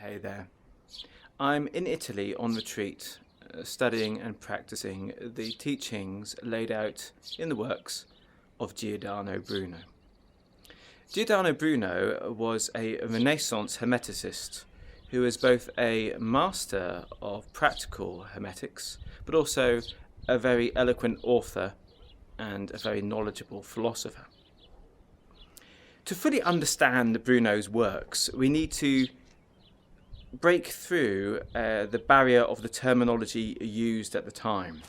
Hey there. I'm in Italy on retreat, studying and practicing the teachings laid out in the works of Giordano Bruno. Giordano Bruno was a Renaissance hermeticist who was both a master of practical hermetics, but also a very eloquent author and a very knowledgeable philosopher. To fully understand Bruno's works, we need to break through the barrier of the terminology used at the time.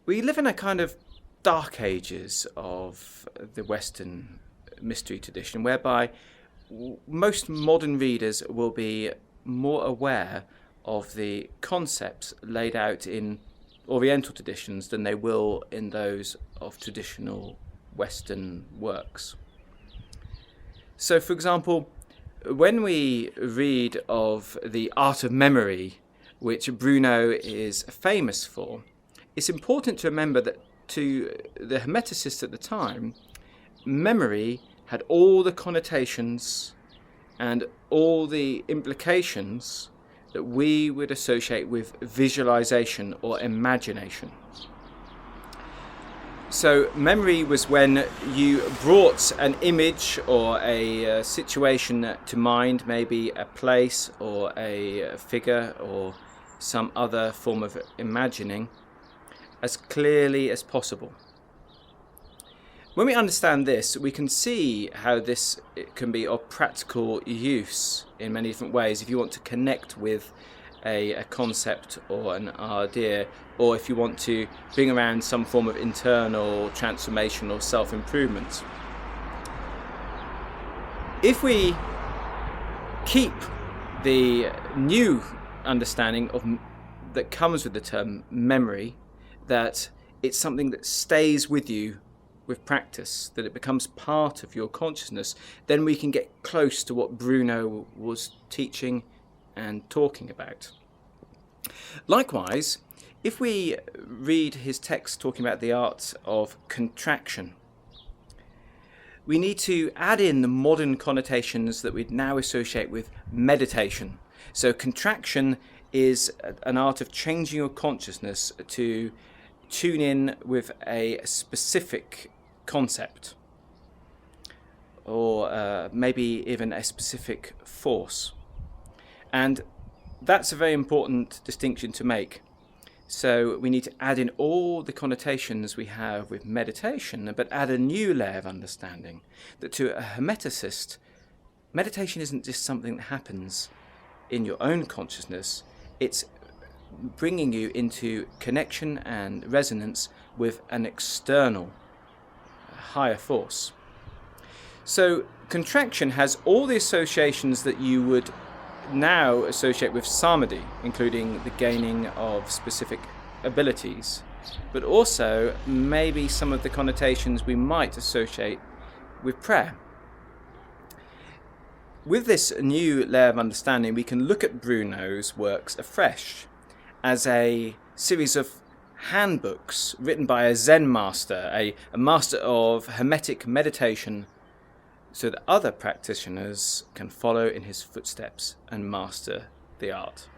We live in a kind of dark ages of the Western mystery tradition, whereby most modern readers will be more aware of the concepts laid out in Oriental traditions than they will in those of traditional Western works. So, for example, when we read of the art of memory, which Bruno is famous for, it's important to remember that to the hermeticists at the time, memory had all the connotations and all the implications that we would associate with visualization or imagination. So memory was when you brought an image or a situation to mind, maybe a place or a figure or some other form of imagining, as clearly as possible. When we understand this, we can see how this can be of practical use in many different ways. If you want to connect with a concept or an idea, or if you want to bring around some form of internal transformation or self-improvement. If we keep the new understanding that comes with the term memory, that it's something that stays with you with practice, that it becomes part of your consciousness, then we can get close to what Bruno was teaching and talking about. Likewise, if we read his text talking about the art of contraction, we need to add in the modern connotations that we now associate with meditation. So contraction is an art of changing your consciousness to tune in with a specific concept, or maybe even a specific force. And that's a very important distinction to make. So we need to add in all the connotations we have with meditation, but add a new layer of understanding that to a hermeticist, meditation isn't just something that happens in your own consciousness, it's bringing you into connection and resonance with an external, higher force. So contraction has all the associations that you would now associate with samadhi, including the gaining of specific abilities, but also maybe some of the connotations we might associate with prayer. With this new layer of understanding, we can look at Bruno's works afresh as a series of handbooks written by a Zen master, a master of hermetic meditation, so that other practitioners can follow in his footsteps and master the art.